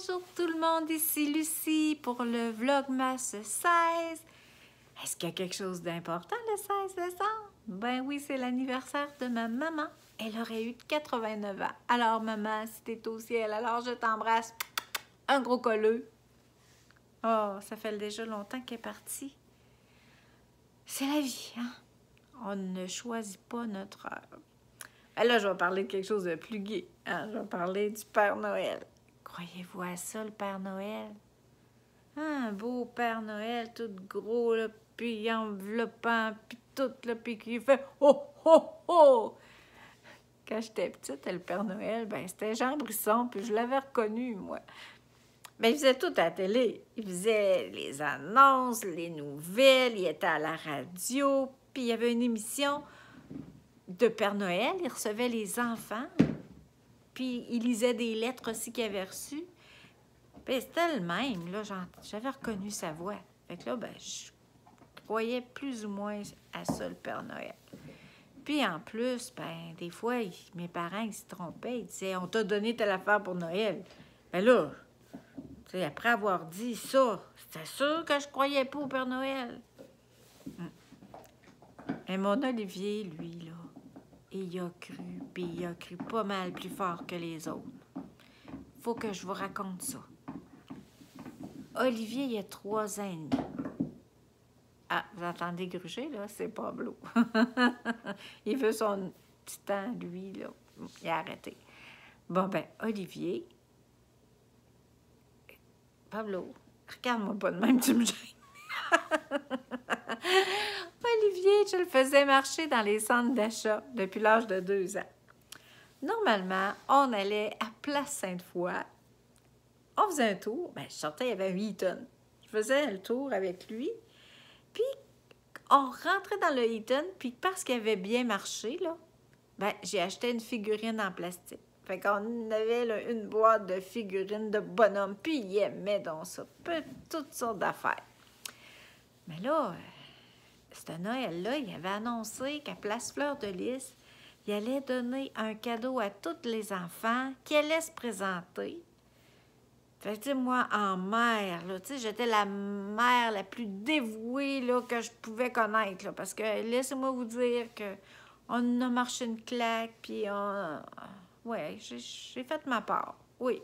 Bonjour tout le monde, ici Lucie pour le Vlogmas 16. Est-ce qu'il y a quelque chose d'important le 16 décembre? Ben oui, c'est l'anniversaire de ma maman. Elle aurait eu 89 ans. Alors maman, si t'es au ciel, alors je t'embrasse. Un gros colleux. Oh, ça fait déjà longtemps qu'elle est partie. C'est la vie, hein? On ne choisit pas notre heure. Ben là, je vais parler de quelque chose de plus gai. Hein? Je vais parler du Père Noël. Croyez-vous à ça, le Père Noël? Un beau Père Noël, tout gros, là, puis enveloppant, puis tout, là, puis qui fait « Oh, oh, oh! » Quand j'étais petite, le Père Noël, ben c'était Jean Brisson, puis je l'avais reconnu, moi. Ben, il faisait tout à la télé. Il faisait les annonces, les nouvelles, il était à la radio, puis il y avait une émission de Père Noël, il recevait les enfants, puis il lisait des lettres aussi qu'il avait reçues. Puis c'était le même, là, j'avais reconnu sa voix. Fait que là, ben, je croyais plus ou moins à ça, le Père Noël. Puis en plus, ben, des fois, mes parents, ils se trompaient, ils disaient « On t'a donné telle affaire pour Noël. » Ben là, tu sais, après avoir dit ça, c'était sûr que je croyais pas au Père Noël. Et mon Olivier, lui, là, il y a cru, puis il a cru pas mal plus fort que les autres. Faut que je vous raconte ça. Olivier, il a 3 ans et demi. Ah, vous entendez gruger, là? C'est Pablo. Il veut son petit temps, lui, là. Il a arrêté. Bon, ben, Olivier... Pablo, regarde-moi pas de même, tu me gênes. Olivier, je le faisais marcher dans les centres d'achat depuis l'âge de 2 ans. Normalement, on allait à Place Sainte-Foy. On faisait un tour. Ben, je sortais, il y avait un Eaton. Je faisais le tour avec lui. Puis, on rentrait dans le Eaton, puis parce qu'il avait bien marché, là, ben, j'ai acheté une figurine en plastique. Fait qu'on avait là, une boîte de figurines de bonhomme, puis il aimait donc ça. Toutes sortes d'affaires. Mais là, ce Noël-là, il avait annoncé qu'à Place Fleur de Lys, il allait donner un cadeau à tous les enfants qui allaient se présenter. Fait que, tu sais, moi, en mère, là, tu sais, j'étais la mère la plus dévouée, là, que je pouvais connaître, là, parce que, laissez-moi vous dire que on a marché une claque, puis on... Ouais, j'ai fait ma part, oui.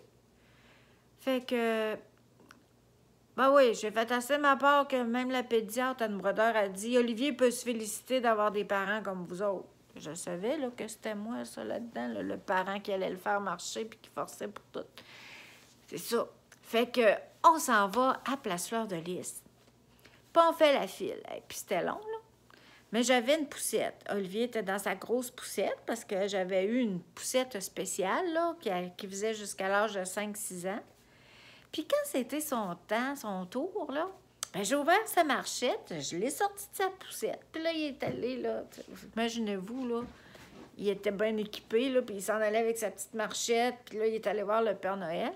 Fait que... Ben oui, j'ai fait assez ma part que même la pédiatre, Anne Brodeur, a dit « Olivier peut se féliciter d'avoir des parents comme vous autres. » Je savais, là, que c'était moi, ça, là-dedans, là, le parent qui allait le faire marcher puis qui forçait pour tout. C'est ça. Fait que on s'en va à Place Fleur de Lys. Puis on fait la file. Et puis c'était long, là. Mais j'avais une poussette. Olivier était dans sa grosse poussette parce que j'avais eu une poussette spéciale, là, qui faisait jusqu'à l'âge de 5-6 ans. Puis quand c'était son temps, son tour, là, ben j'ai ouvert sa marchette, je l'ai sorti de sa poussette. Puis là, il est allé, là, imaginez-vous, là, il était bien équipé, là, puis il s'en allait avec sa petite marchette, puis là, il est allé voir le Père Noël.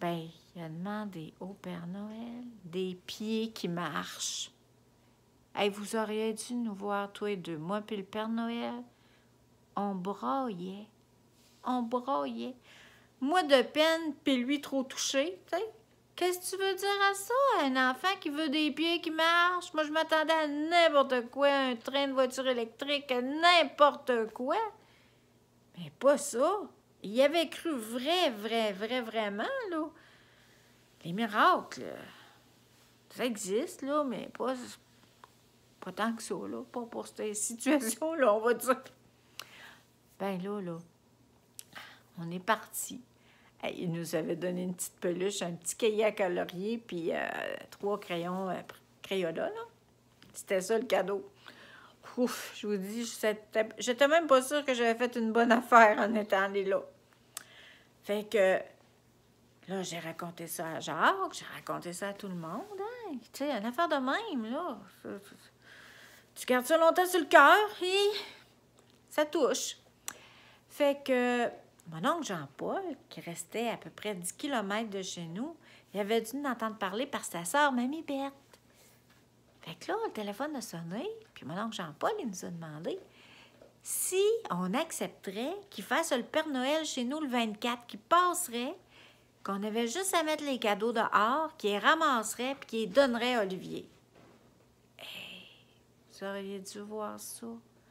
Ben, il a demandé au Père Noël des pieds qui marchent. Hey, vous auriez dû nous voir, toi et deux, moi puis le Père Noël. On broyait. On broyait. Moi de peine, puis lui trop touché, tu sais. Qu'est-ce que tu veux dire à ça, un enfant qui veut des pieds qui marchent? Moi, je m'attendais à n'importe quoi, un train de voiture électrique, n'importe quoi. Mais pas ça. Il avait cru vraiment, là. Les miracles, ça existe, là, mais pas tant que ça, là. Pas pour cette situation-là, on va dire. Ben là, on est parti. Il nous avait donné une petite peluche, un petit cahier à colorier, puis 3 crayons Crayola, là. C'était ça, le cadeau. Ouf, je vous dis, j'étais même pas sûre que j'avais fait une bonne affaire en étant allée là. Fait que, là, j'ai raconté ça à Jacques, j'ai raconté ça à tout le monde, hein. Tu sais, une affaire de même, là. Tu gardes ça longtemps sur le cœur et ça touche. Fait que mon oncle Jean-Paul, qui restait à peu près 10 km de chez nous, il avait dû nous entendre parler par sa sœur, Mamie Berthe. Fait que là, le téléphone a sonné, puis mon oncle Jean-Paul, il nous a demandé si on accepterait qu'il fasse le Père Noël chez nous le 24, qu'il passerait, qu'on avait juste à mettre les cadeaux dehors, qu'il les ramasserait puis qu'il les donnerait à Olivier. Hey, vous auriez dû voir ça.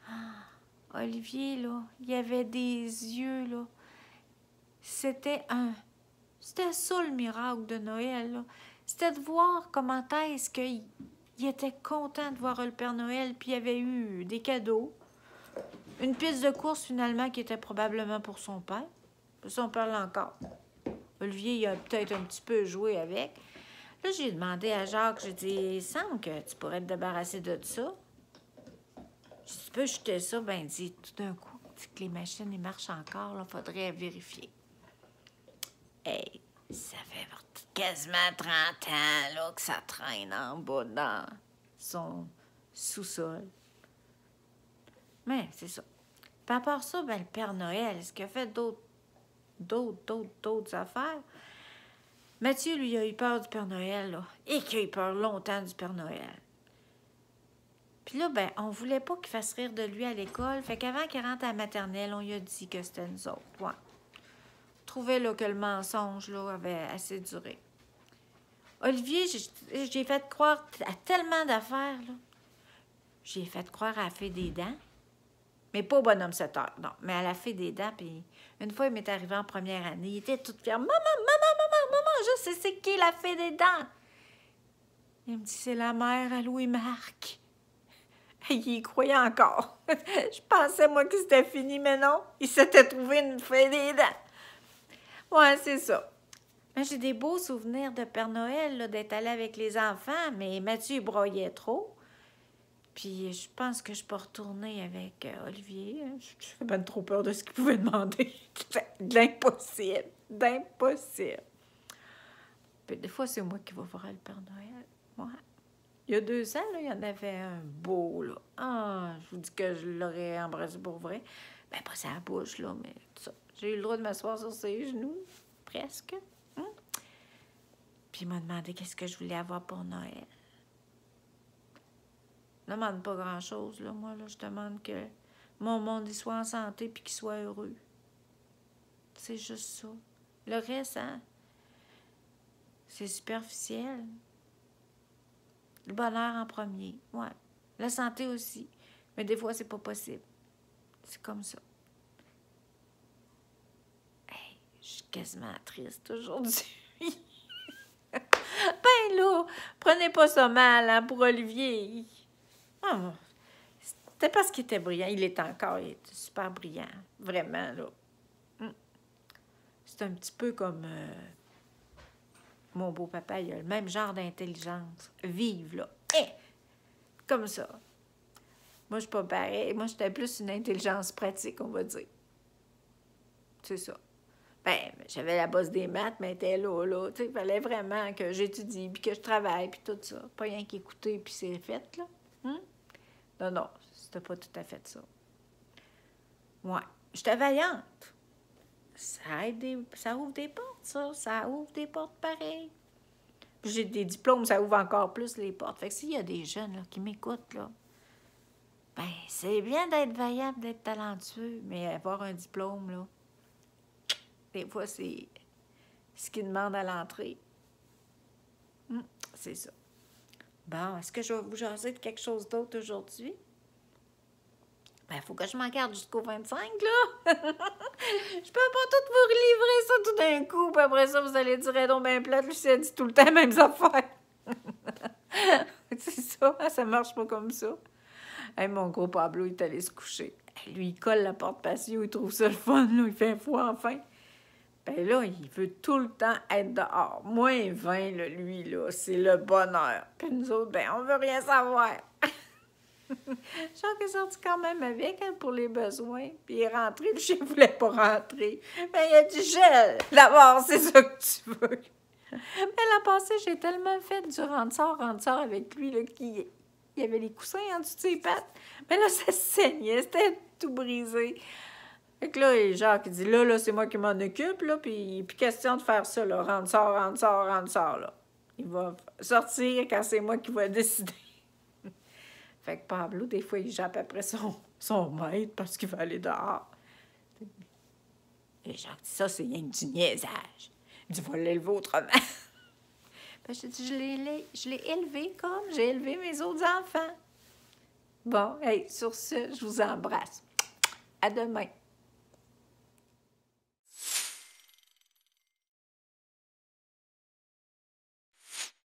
Ah, Olivier, là, il avait des yeux, là. C'était ça le miracle de Noël, là. C'était de voir comment est-ce qu'il était content de voir le Père Noël, puis il avait eu des cadeaux. Une piste de course, finalement, qui était probablement pour son père. Son père l'a encore. Olivier, il a peut-être un petit peu joué avec. Là, j'ai demandé à Jacques, j'ai dit, il semble que tu pourrais te débarrasser de ça. J'ai dit, tu peux jeter ça? Ben, il dit, tout d'un coup, que les machines, ils marchent encore, là, faudrait vérifier. Hey, ça fait quasiment 30 ans, là, que ça traîne en bas dans son sous-sol. Mais c'est ça. Puis à part ça, ben, le Père Noël, est-ce qu'il a fait d'autres affaires? Mathieu, lui, a eu peur du Père Noël, là. Et qu'il a eu peur longtemps du Père Noël. Puis là, ben, on voulait pas qu'il fasse rire de lui à l'école. Fait qu'avant qu'il rentre à la maternelle, on lui a dit que c'était nous autres. Ouais. On trouvait là, que le mensonge là, avait assez duré. Olivier, j'ai fait croire à tellement d'affaires, là. J'ai fait croire à la fée des dents. Mais pas au bonhomme 7 heures, non. Mais à la fée des dents. Puis une fois, il m'est arrivé en première année. Il était tout fier. Maman, je sais c'est qui la fée des dents. Il me dit, c'est la mère à Louis-Marc. Il y croyait encore. Je pensais, moi, que c'était fini, mais non. Il s'était trouvé une fée des dents. Ouais, c'est ça. J'ai des beaux souvenirs de Père Noël, d'être allé avec les enfants, mais Mathieu, il broyait trop. Puis je pense que je peux retourner avec Olivier. J'ai même trop peur de ce qu'il pouvait demander. De l'impossible. D'impossible. Puis des fois, c'est moi qui vais voir le Père Noël. Ouais. Il y a 2 ans, là, il y en avait un beau, là. Ah, je vous dis que je l'aurais embrassé pour vrai. Ben, pas sa bouche, là, mais tout ça. J'ai eu le droit de m'asseoir sur ses genoux, presque. Puis il m'a demandé qu'est-ce que je voulais avoir pour Noël. Je ne demande pas grand-chose, là. Moi, là, je demande que mon monde il soit en santé puis qu'il soit heureux. C'est juste ça. Le reste, hein, c'est superficiel. Le bonheur en premier, ouais. La santé aussi. Mais des fois, c'est pas possible. C'est comme ça. Hey, je suis quasiment triste aujourd'hui. Ben là, prenez pas ça mal, hein, pour Olivier. Oh, c'était parce qu'il était brillant. Il était super brillant. Vraiment, là. C'est un petit peu comme mon beau papa. Il a le même genre d'intelligence. Vive, là. Comme ça. Moi, je suis pas pareil. Moi, j'étais plus une intelligence pratique, on va dire. C'est ça. Ben, j'avais la base des maths, mais elle était là. Tu sais, il fallait vraiment que j'étudie, puis que je travaille, puis tout ça. Pas rien qu'écouter, puis c'est fait, là. Non, c'était pas tout à fait ça. Ouais. J'étais vaillante. Ça ouvre des portes, ça. Ça ouvre des portes pareilles. Puis j'ai des diplômes, ça ouvre encore plus les portes. Fait que s'il y a des jeunes là, qui m'écoutent, là, ben, c'est bien d'être vaillant, d'être talentueux, mais avoir un diplôme, là, des fois, c'est ce qu'ils demandent à l'entrée. C'est ça. Bon, est-ce que je vais vous jaser de quelque chose d'autre aujourd'hui? Ben, il faut que je m'en garde jusqu'au 25, là. Je peux pas tout vous relivrer ça tout d'un coup, puis après ça, vous allez dire, donc ben plate, Lucie a dit tout le temps les mêmes affaires. C'est ça, ça marche pas comme ça. Hey, mon gros Pablo, il est allé se coucher. Hey, lui, il colle la porte patio, il trouve ça le fun, là, il fait froid enfin. Ben là, il veut tout le temps être dehors. Moins 20, là, lui, là, c'est le bonheur. Puis nous autres, ben, on veut rien savoir. Jacques est sorti quand même avec, hein, pour les besoins. Puis il est rentré, le chien voulait pas rentrer. Ben, il a dit, gel, d'abord, c'est ça que tu veux. Mais l'an passé, j'ai tellement fait du rentre-sort avec lui, là, qu'il y avait les coussins en dessous de ses pattes. Mais là, ça saignait, c'était tout brisé. Fait que là, Jacques, il dit, là, c'est moi qui m'en occupe, là, puis question de faire ça, là, rentre-sort, là. Il va sortir quand c'est moi qui vais décider. Fait que Pablo, des fois, il jappe après son maître parce qu'il va aller dehors. Et Jacques dit, ça, c'est rien que du niaisage. Il dit, va l'élever autrement. Ben, je dis, je l'ai élevé comme j'ai élevé mes autres enfants. Bon, hey, sur ce, je vous embrasse. À demain.